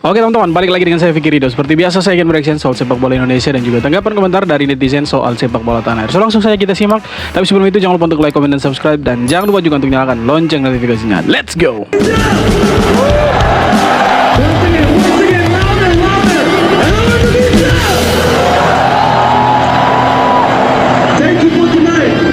Oke teman-teman, balik lagi dengan saya Vicky Rido. Seperti biasa saya ingin bereaction soal sepak bola Indonesia dan juga tanggapan komentar dari netizen soal sepak bola tanah air. So langsung saja kita simak. Tapi sebelum itu jangan lupa untuk like, komen, dan subscribe. Dan jangan lupa juga untuk nyalakan lonceng notifikasinya. Let's go!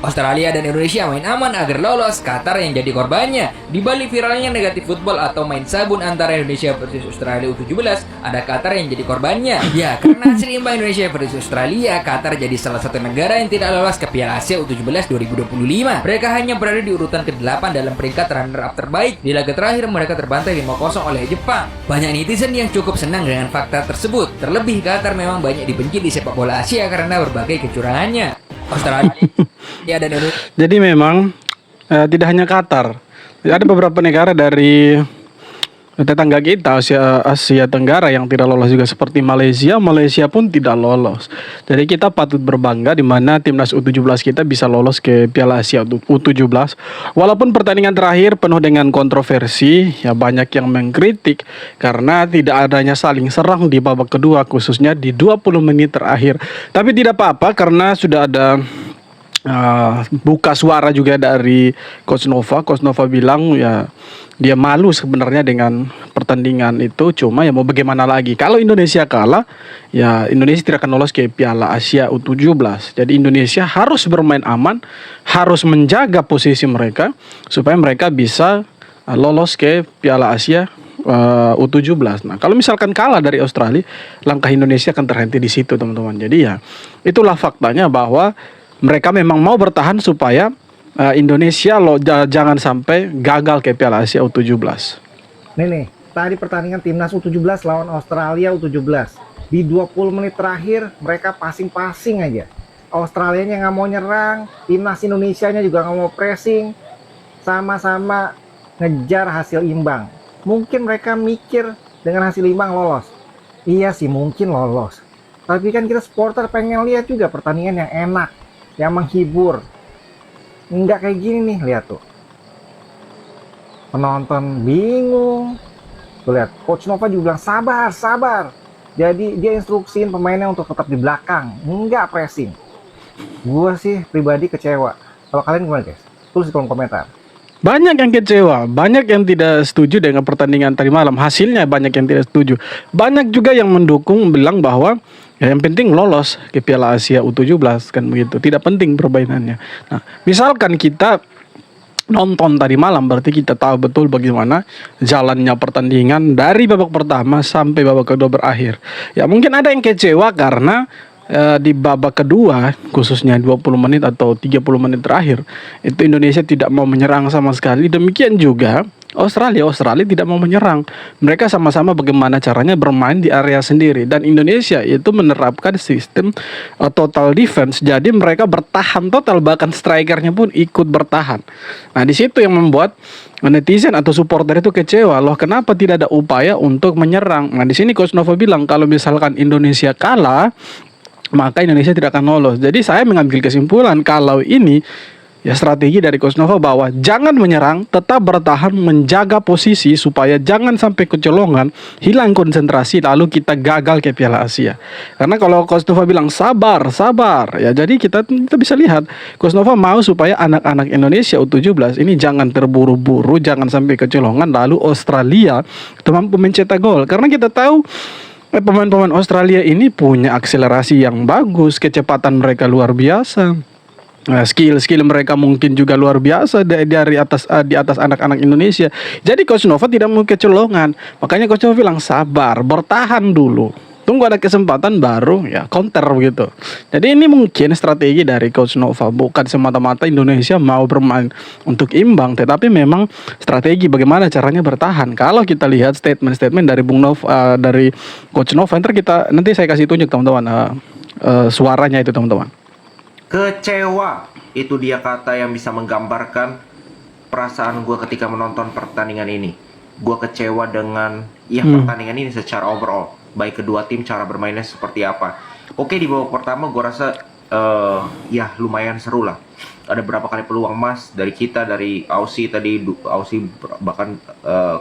Australia dan Indonesia main aman agar lolos, Qatar yang jadi korbannya. Di balik viralnya negatif football atau main sabun antara Indonesia versus Australia U17, ada Qatar yang jadi korbannya. Ya, karena hasil imbang Indonesia versus Australia, Qatar jadi salah satu negara yang tidak lolos ke Piala Asia U17 2025. Mereka hanya berada di urutan ke-8 dalam peringkat runner-up terbaik. Di laga terakhir mereka terbantai 5-0 oleh Jepang. Banyak netizen yang cukup senang dengan fakta tersebut. Terlebih Qatar memang banyak dibenci di sepak bola Asia karena berbagai kecurangannya. Australia ya dan Indonesia. Jadi memang tidak hanya Qatar, ada beberapa negara dari tetangga kita Asia Tenggara yang tidak lolos juga, seperti Malaysia pun tidak lolos. Jadi kita patut berbangga di mana timnas U17 kita bisa lolos ke Piala Asia U17. Walaupun pertandingan terakhir penuh dengan kontroversi, ya banyak yang mengkritik karena tidak adanya saling serang di babak kedua, khususnya di 20 menit terakhir. Tapi tidak apa-apa karena sudah ada buka suara juga dari Coach Nova. Coach Nova bilang ya dia malu sebenarnya dengan pertandingan itu, cuma ya mau bagaimana lagi. Kalau Indonesia kalah, ya Indonesia tidak akan lolos ke Piala Asia U17. Jadi Indonesia harus bermain aman, harus menjaga posisi mereka supaya mereka bisa lolos ke Piala Asia U17. Nah, kalau misalkan kalah dari Australia, langkah Indonesia akan terhenti di situ, teman-teman. Jadi ya itulah faktanya bahwa mereka memang mau bertahan supaya Indonesia jangan sampai gagal ke Piala Asia U17. Nih, tadi pertandingan timnas U17 lawan Australia U17. Di 20 menit terakhir mereka passing-passing aja. Australianya nggak mau nyerang, timnas Indonesianya juga nggak mau pressing. Sama-sama ngejar hasil imbang. Mungkin mereka mikir dengan hasil imbang lolos. Iya sih mungkin lolos. Tapi kan kita supporter pengen lihat juga pertandingan yang enak, yang menghibur. Enggak kayak gini nih, lihat tuh. Penonton bingung. Tuh lihat, Coach Nova juga bilang sabar. Jadi dia instruksiin pemainnya untuk tetap di belakang, enggak pressing. Gua sih pribadi kecewa. Kalau kalian gimana guys? Tulis di kolom komentar. Banyak yang kecewa, banyak yang tidak setuju dengan pertandingan tadi malam. Hasilnya banyak yang tidak setuju. Banyak juga yang mendukung, bilang bahwa ya yang penting lolos ke Piala Asia U17 kan begitu. Tidak penting permainannya. Nah, misalkan kita nonton tadi malam, berarti kita tahu betul bagaimana jalannya pertandingan dari babak pertama sampai babak kedua berakhir. Ya mungkin ada yang kecewa karena di babak kedua, khususnya 20 menit atau 30 menit terakhir, itu Indonesia tidak mau menyerang sama sekali. Demikian juga Australia tidak mau menyerang. Mereka sama-sama bagaimana caranya bermain di area sendiri. Dan Indonesia itu menerapkan sistem total defense. Jadi mereka bertahan total, bahkan strikernya pun ikut bertahan. Nah, di situ yang membuat netizen atau supporter itu kecewa. Loh, kenapa tidak ada upaya untuk menyerang? Nah, di sini Coach Nova bilang kalau misalkan Indonesia kalah, maka Indonesia tidak akan lolos. Jadi saya mengambil kesimpulan kalau ini ya strategi dari Coach Nova bahwa jangan menyerang, tetap bertahan, menjaga posisi supaya jangan sampai kecolongan, hilang konsentrasi lalu kita gagal ke Piala Asia. Karena kalau Coach Nova bilang sabar, ya jadi kita bisa lihat Coach Nova mau supaya anak-anak Indonesia U17 ini jangan terburu-buru, jangan sampai kecolongan lalu Australia itu mampu mencetak gol. Karena kita tahu pemain-pemain Australia ini punya akselerasi yang bagus, kecepatan mereka luar biasa. Skill mereka mungkin juga luar biasa di atas anak-anak Indonesia. Jadi Coach Nova tidak mau kecolongan. Makanya Coach Nova bilang sabar, bertahan dulu. Tunggu ada kesempatan baru ya counter begitu. Jadi ini mungkin strategi dari Coach Nova, bukan semata-mata Indonesia mau bermain untuk imbang, tetapi memang strategi bagaimana caranya bertahan. Kalau kita lihat statement dari Bung Nova, dari Coach Nova, nanti saya kasih tunjuk teman-teman suaranya itu teman-teman. Kecewa, itu dia kata yang bisa menggambarkan perasaan gue ketika menonton pertandingan ini. Gue kecewa dengan pertandingan ini secara overall, baik kedua tim cara bermainnya seperti apa. Oke, di babak pertama gue rasa ya lumayan seru lah. Ada berapa kali peluang emas dari kita, dari Aussie tadi. Aussie bahkan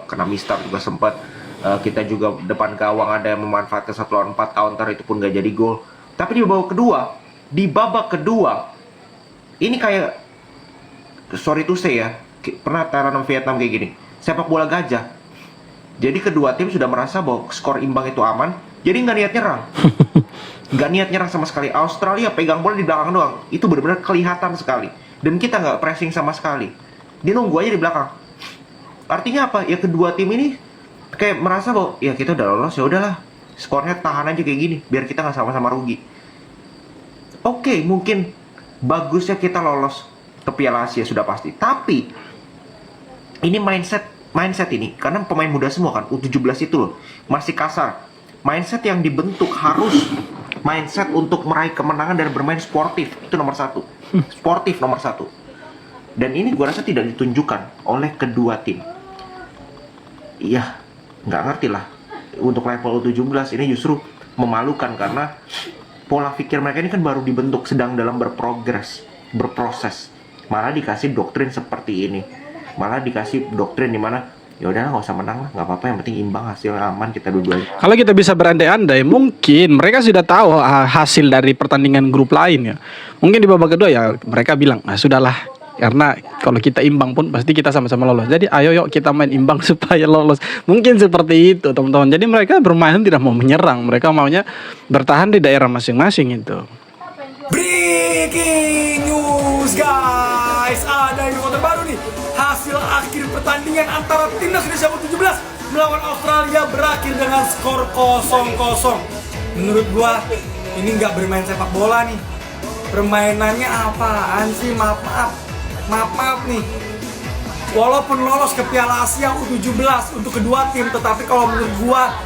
kena mistak juga sempat. Kita juga depan gawang ada yang memanfaatkan 1 lawan 4 counter, itu pun gak jadi gol. Tapi di babak kedua ini kayak, sorry to say ya, pernah tanam Vietnam kayak gini, sepak bola gajah. Jadi kedua tim sudah merasa bahwa skor imbang itu aman, jadi nggak niat nyerang. Nggak niat nyerang sama sekali. Australia pegang bola di belakang doang, itu benar-benar kelihatan sekali. Dan kita nggak pressing sama sekali, dia nunggu aja di belakang. Artinya apa? Ya kedua tim ini kayak merasa bahwa ya kita udah lolos, ya udahlah, skornya tahan aja kayak gini, biar kita nggak sama-sama rugi. Oke, mungkin bagusnya kita lolos ke Piala Asia sudah pasti. Tapi ini mindset ini, karena pemain muda semua kan, U17 itu loh, masih kasar. Mindset yang dibentuk harus mindset untuk meraih kemenangan dan bermain sportif, itu nomor satu. Sportif nomor satu. Dan ini gua rasa tidak ditunjukkan oleh kedua tim. Iya, nggak ngerti lah. Untuk level U17 ini justru memalukan karena pola pikir mereka ini kan baru dibentuk, sedang dalam berproses. Malah dikasih doktrin seperti ini. Malah dikasih doktrin di mana ya udahlah nggak usah menang lah, nggak apa-apa, yang penting imbang, hasil aman, kita dua-duanya. Kalau kita bisa berandai-andai, mungkin mereka sudah tahu hasil dari pertandingan grup lain ya. Mungkin di babak kedua ya mereka bilang, nah sudahlah, karena kalau kita imbang pun pasti kita sama-sama lolos. Jadi ayo yuk kita main imbang supaya lolos. Mungkin seperti itu teman-teman. Jadi mereka bermain tidak mau menyerang, mereka maunya bertahan di daerah masing-masing itu. Breaking news guys, ada info terbaru nih. Hasil akhir pertandingan antara timnas Indonesia U17 melawan Australia berakhir dengan skor 0-0. Menurut gua ini nggak bermain sepak bola nih. Permainannya apaan sih? Maaf nih. Walaupun lolos ke Piala Asia U17 untuk kedua tim, tetapi kalau menurut gua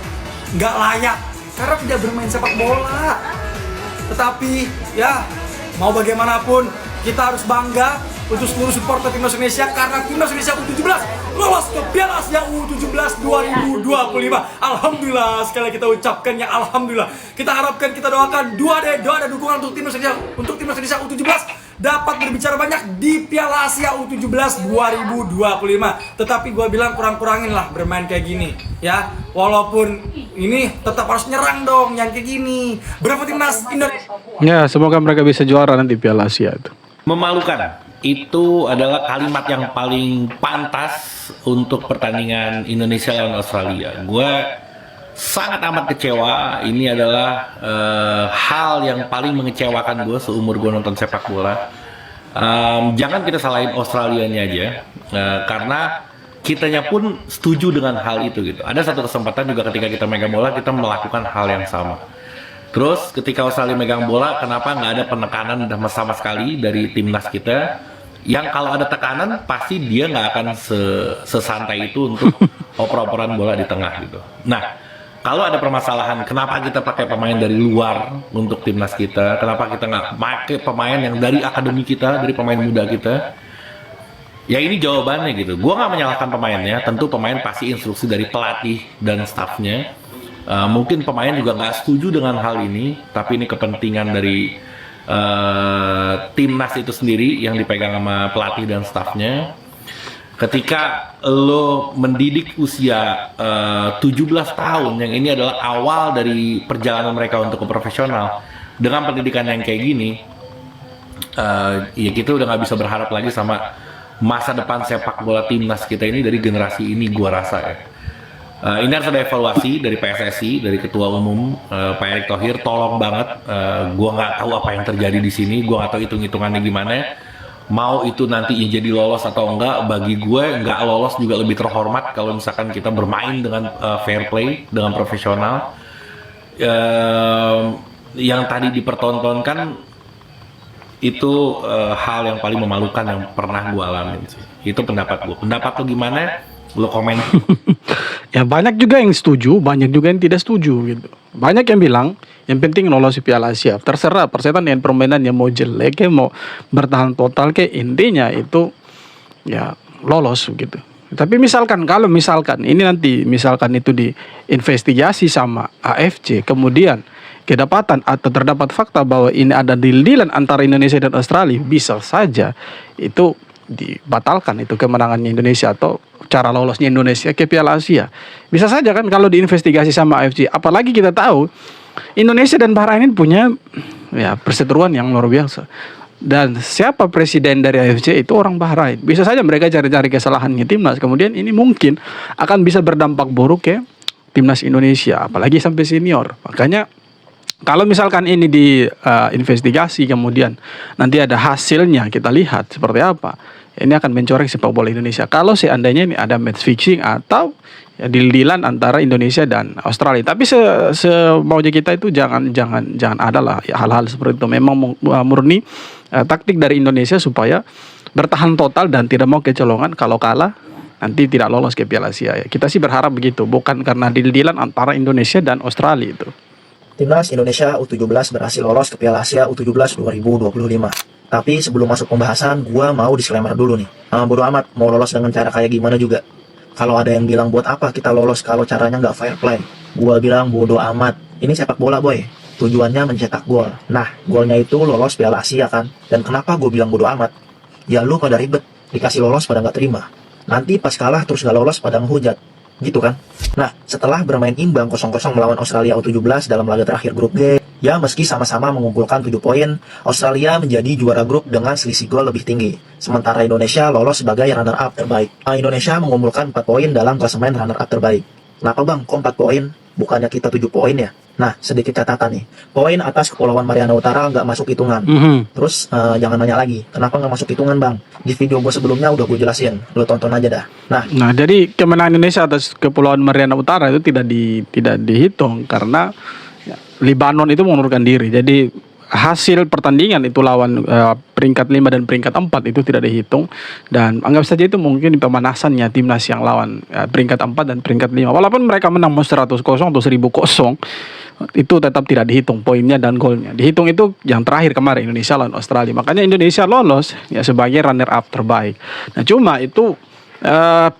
nggak layak karena tidak bermain sepak bola. Tetapi ya mau bagaimanapun kita harus bangga untuk seluruh supporter timnas Indonesia karena timnas Indonesia U17 lolos ke Piala Asia U17 2025. Alhamdulillah, sekali lagi kita ucapkan ya alhamdulillah. Kita harapkan, kita doakan doa dan dukungan untuk timnas Indonesia U17 dapat berbicara banyak di Piala Asia U17 2025. Tetapi gue bilang kurang-kurangin lah bermain kayak gini ya. Walaupun ini tetap harus nyerang dong yang kayak gini. Berapa timnas Indonesia? Ya, semoga mereka bisa juara nanti Piala Asia itu. Memalukan. Itu adalah kalimat yang paling pantas untuk pertandingan Indonesia lawan Australia. Gue sangat amat kecewa. Ini adalah hal yang paling mengecewakan gue seumur gue nonton sepak bola. Jangan kita salahin Australianya aja, karena kitanya pun setuju dengan hal itu gitu. Ada satu kesempatan juga ketika kita megang bola, kita melakukan hal yang sama. Terus ketika Australia megang bola, kenapa nggak ada penekanan sama sekali dari timnas kita? Yang kalau ada tekanan, pasti dia nggak akan sesantai itu untuk oper-operan bola di tengah gitu. Nah, kalau ada permasalahan, kenapa kita pakai pemain dari luar untuk timnas kita? Kenapa kita nggak pakai pemain yang dari akademi kita, dari pemain muda kita? Ya ini jawabannya gitu. Gua nggak menyalahkan pemainnya. Tentu pemain pasti instruksi dari pelatih dan stafnya. Mungkin pemain juga nggak setuju dengan hal ini, tapi ini kepentingan dari timnas itu sendiri yang dipegang sama pelatih dan stafnya. Ketika lo mendidik usia 17 tahun, yang ini adalah awal dari perjalanan mereka untuk ke profesional, dengan pendidikan yang kayak gini, ya kita udah nggak bisa berharap lagi sama masa depan sepak bola timnas kita ini dari generasi ini, gua rasa ya. Ini harus ada evaluasi dari PSSI, dari Ketua Umum Pak Erick Thohir. Tolong banget, gua nggak tahu apa yang terjadi di sini, gua nggak tahu hitung-hitungannya gimana. Mau itu nanti jadi lolos atau enggak, bagi gue nggak lolos juga lebih terhormat kalau misalkan kita bermain dengan fair play, dengan profesional. Yang tadi dipertontonkan itu hal yang paling memalukan yang pernah gue alamin sih. Itu pendapat gue. Pendapat lo gimana? Lo komen. Ya banyak juga yang setuju, banyak juga yang tidak setuju gitu. Banyak yang bilang yang penting lolos di Piala Asia. Terserah persetan dengan permainan yang mau jelek, kayak mau bertahan total, kayak intinya itu ya lolos gitu. Tapi misalkan kalau misalkan ini nanti misalkan itu diinvestigasi sama AFC, kemudian kedapatan atau terdapat fakta bahwa ini ada deal-dealan antara Indonesia dan Australia, bisa saja itu dibatalkan itu kemenangannya Indonesia atau cara lolosnya Indonesia ke Piala Asia. Bisa saja kan kalau diinvestigasi sama AFC. Apalagi kita tahu Indonesia dan Bahrain ini punya ya perseteruan yang luar biasa. Dan siapa presiden dari AFC itu orang Bahrain. Bisa saja mereka cari-cari kesalahannya timnas. Kemudian ini mungkin akan bisa berdampak buruk ke timnas Indonesia, apalagi sampai senior. Makanya kalau misalkan ini diinvestigasi kemudian nanti ada hasilnya, kita lihat seperti apa. Ini akan mencoreng sepak bola Indonesia. Kalau seandainya ini ada match fixing atau ya deal-dealan antara Indonesia dan Australia. Tapi semaunya kita itu jangan ada lah ya, hal-hal seperti itu. Memang murni taktik dari Indonesia supaya bertahan total dan tidak mau kecolongan. Kalau kalah nanti tidak lolos ke Piala Asia. Ya. Kita sih berharap begitu, bukan karena deal-dealan antara Indonesia dan Australia itu. Timnas Indonesia U17 berhasil lolos ke Piala Asia U17 2025. Tapi sebelum masuk pembahasan, gua mau disclaimer dulu nih. Bodo amat mau lolos dengan cara kayak gimana juga. Kalau ada yang bilang buat apa kita lolos kalau caranya nggak fair play, gua bilang bodo amat. Ini sepak bola boy, tujuannya mencetak gol. Nah, golnya itu lolos Piala Asia kan. Dan kenapa gue bilang bodo amat? Ya lu pada ribet, dikasih lolos pada nggak terima. Nanti pas kalah terus gak lolos pada menghujat. Gitu kan? Nah, setelah bermain imbang 0-0 melawan Australia U17 dalam laga terakhir grup G, ya meski sama-sama mengumpulkan 7 poin, Australia menjadi juara grup dengan selisih gol lebih tinggi. Sementara Indonesia lolos sebagai runner-up terbaik. Indonesia mengumpulkan 4 poin dalam klasemen runner-up terbaik. Kenapa bang? Kok 4 poin? Bukannya kita 7 poin ya? Nah, sedikit catatan nih. Poin atas Kepulauan Mariana Utara nggak masuk hitungan. Terus, jangan nanya lagi. Kenapa nggak masuk hitungan, Bang? Di video gue sebelumnya udah gue jelasin. Lo tonton aja dah. Nah, jadi kemenangan Indonesia atas Kepulauan Mariana Utara itu tidak dihitung karena ya, Libanon itu mengundurkan diri. Jadi hasil pertandingan itu lawan peringkat 5 dan peringkat 4 itu tidak dihitung. Dan anggap saja itu mungkin pemanasannya timnas yang lawan peringkat 4 dan peringkat 5. Walaupun mereka menang 100-0 atau 1000-0, itu tetap tidak dihitung poinnya dan golnya. Dihitung itu yang terakhir kemarin Indonesia lawan Australia. Makanya Indonesia lolos ya sebagai runner up terbaik. Nah, cuma itu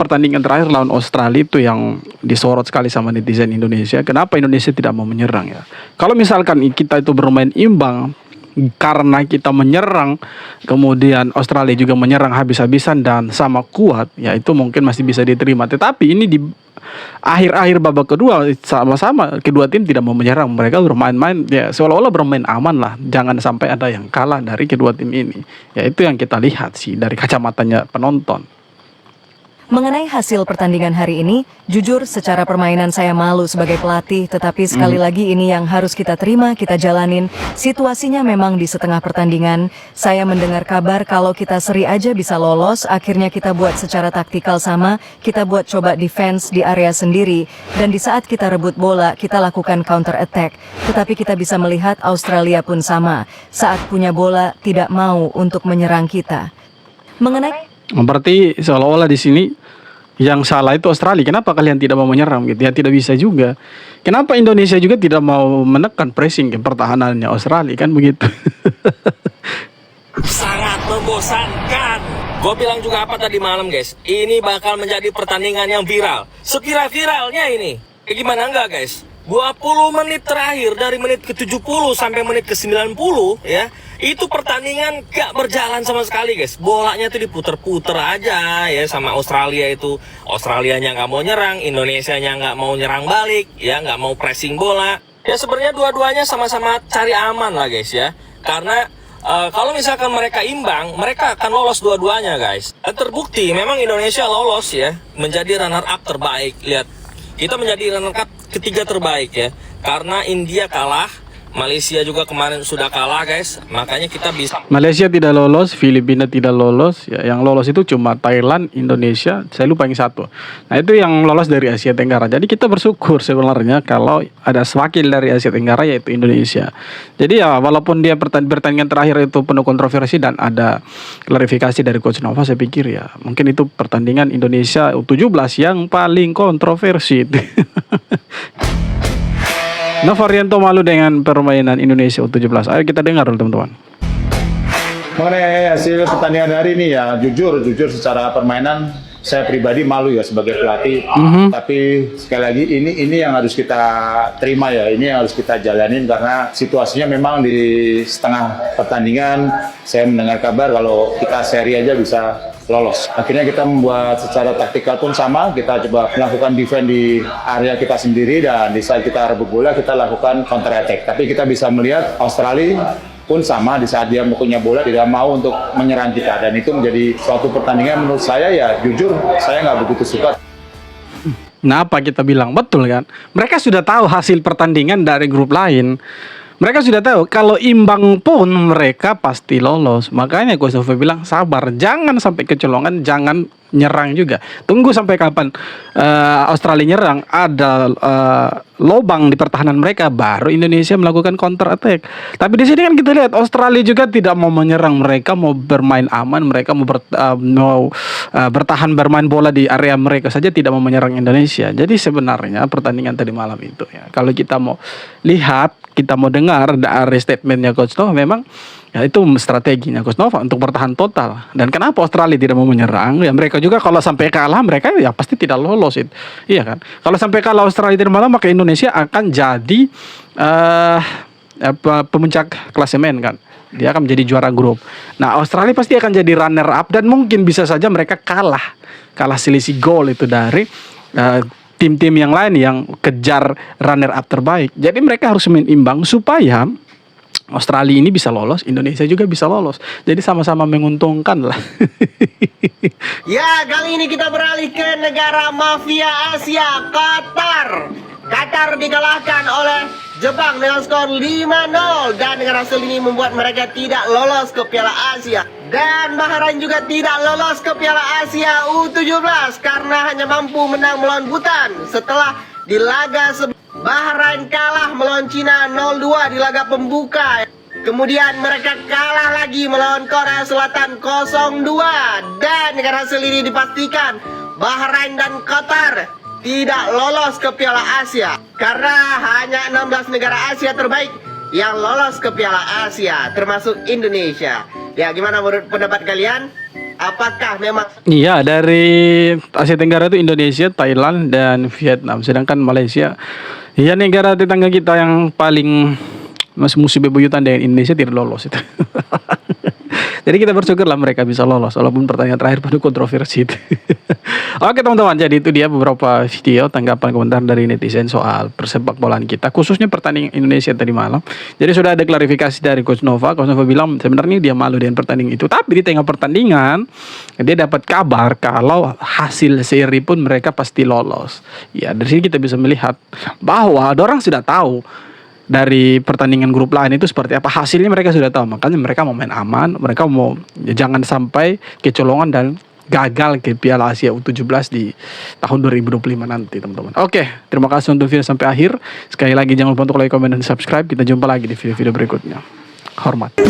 pertandingan terakhir lawan Australia itu yang disorot sekali sama netizen Indonesia. Kenapa Indonesia tidak mau menyerang ya? Kalau misalkan kita itu bermain imbang karena kita menyerang, kemudian Australia juga menyerang habis-habisan dan sama kuat, ya itu mungkin masih bisa diterima. Tetapi ini di akhir-akhir babak kedua sama-sama kedua tim tidak mau menyerang, mereka bermain-main ya seolah-olah bermain aman lah, jangan sampai ada yang kalah dari kedua tim ini. Ya itu yang kita lihat sih dari kacamatanya penonton. Mengenai hasil pertandingan hari ini, jujur secara permainan saya malu sebagai pelatih, tetapi sekali lagi ini yang harus kita terima, kita jalanin. Situasinya memang di setengah pertandingan, saya mendengar kabar kalau kita seri aja bisa lolos, akhirnya kita buat secara taktikal sama, kita buat coba defense di area sendiri, dan di saat kita rebut bola, kita lakukan counter attack. Tetapi kita bisa melihat Australia pun sama, saat punya bola tidak mau untuk menyerang kita. Mengenai Berarti seolah-olah di sini yang salah itu Australia. Kenapa kalian tidak mau menyerang gitu? Ya tidak bisa juga. Kenapa Indonesia juga tidak mau menekan pressing ke pertahanannya Australia kan begitu? Sangat membosankan. Gue bilang juga apa tadi malam guys, ini bakal menjadi pertandingan yang viral. Sekira-viralnya ini. Gimana enggak guys? 20 menit terakhir dari menit ke-70 sampai menit ke-90 ya, itu pertandingan gak berjalan sama sekali guys. Bolanya tuh diputer-puter aja ya sama Australia itu. Australianya gak mau nyerang, Indonesianya gak mau nyerang balik ya, gak mau pressing bola. Ya sebenarnya dua-duanya sama-sama cari aman lah guys ya. Karena kalau misalkan mereka imbang, mereka akan lolos dua-duanya guys. Terbukti memang Indonesia lolos ya, menjadi runner up terbaik. Lihat, kita menjadi runner up ketiga terbaik ya, karena India kalah, Malaysia juga kemarin sudah kalah guys, makanya kita bisa. Malaysia tidak lolos, Filipina tidak lolos, ya, yang lolos itu cuma Thailand, Indonesia, saya lupa yang satu. Nah itu yang lolos dari Asia Tenggara. Jadi kita bersyukur sebenarnya kalau ada wakil dari Asia Tenggara yaitu Indonesia. Jadi ya walaupun dia pertandingan terakhir itu penuh kontroversi dan ada klarifikasi dari Coach Nova, saya pikir ya mungkin itu pertandingan Indonesia U17 yang paling kontroversi. Novarianto malu dengan permainan Indonesia U17. Ayo kita dengar dulu teman-teman. Mengenai hasil pertandingan hari ini ya jujur secara permainan saya pribadi malu ya sebagai pelatih. Tapi sekali lagi ini yang harus kita terima ya, ini yang harus kita jalanin karena situasinya memang di setengah pertandingan saya mendengar kabar kalau kita seri aja bisa lolos. Akhirnya kita membuat secara taktikal pun sama, kita coba melakukan defense di area kita sendiri dan di saat kita rebut bola kita lakukan counter attack. Tapi kita bisa melihat Australia pun sama, di saat dia punya bola tidak mau untuk menyerang kita, dan itu menjadi suatu pertandingan menurut saya ya jujur saya nggak begitu suka. Nah, apa kita bilang betul kan? Mereka sudah tahu hasil pertandingan dari grup lain. Mereka sudah tahu kalau imbang pun mereka pasti lolos. Makanya Coach Nova bilang sabar, jangan sampai kecolongan, jangan nyerang juga. Tunggu sampai kapan Australia nyerang, ada lobang di pertahanan mereka, baru Indonesia melakukan counter attack. Tapi di sini kan kita lihat Australia juga tidak mau menyerang, mereka mau bermain aman, mereka mau bertahan bermain bola di area mereka saja, tidak mau menyerang Indonesia. Jadi sebenarnya pertandingan tadi malam itu ya, kalau kita mau lihat, kita mau dengar dari statementnya Coach Nova, memang ya itu strateginya Coach Nova untuk bertahan total. Dan kenapa Australia tidak mau menyerang? Ya mereka juga kalau sampai kalah mereka ya pasti tidak lolos itu. Iya kan? Kalau sampai kalah Australia tadi malam, maka Indonesia akan jadi pemuncak klasemen kan. Dia akan menjadi juara grup. Nah, Australia pasti akan jadi runner up dan mungkin bisa saja mereka kalah selisih gol itu dari tim-tim yang lain yang kejar runner up terbaik. Jadi mereka harus main imbang supaya Australia ini bisa lolos, Indonesia juga bisa lolos. Jadi sama-sama menguntungkan lah. Ya, kali ini kita beralih ke negara mafia Asia, Qatar. Qatar dikalahkan oleh Jepang dengan skor 5-0 dan dengan hasil ini membuat mereka tidak lolos ke Piala Asia. Dan Bahrain juga tidak lolos ke Piala Asia U17 karena hanya mampu menang melawan Bhutan setelah di laga Bahrain kalah melawan Cina 0-2 di laga pembuka. Kemudian mereka kalah lagi melawan Korea Selatan 0-2. Dan dengan hasil ini dipastikan Bahrain dan Qatar tidak lolos ke Piala Asia karena hanya 16 negara Asia terbaik yang lolos ke Piala Asia termasuk Indonesia. Ya, gimana menurut pendapat kalian? Apakah memang Iya, dari Asia Tenggara itu Indonesia, Thailand, dan Vietnam. Sedangkan Malaysia, ya negara tetangga kita yang paling musuh bebuyutan dengan Indonesia tidak lolos itu. Jadi kita bersyukurlah mereka bisa lolos walaupun pertandingan terakhir penuh kontroversi itu. Oke teman-teman, jadi itu dia beberapa video tanggapan komentar dari netizen soal persepak bolaan kita, khususnya pertandingan Indonesia tadi malam. Jadi sudah ada klarifikasi dari Coach Nova. Coach Nova bilang sebenarnya dia malu dengan pertandingan itu, tapi di tengah pertandingan dia dapat kabar kalau hasil seri pun mereka pasti lolos. Ya, dari sini kita bisa melihat bahwa orang sudah tahu dari pertandingan grup lain itu seperti apa hasilnya, mereka sudah tahu. Makanya mereka mau main aman, mereka mau jangan sampai kecolongan dan gagal ke Piala Asia U17 di tahun 2025 nanti teman-teman. Oke, terima kasih untuk video sampai akhir. Sekali lagi jangan lupa untuk like, komen, dan subscribe. Kita jumpa lagi di video-video berikutnya. Hormat.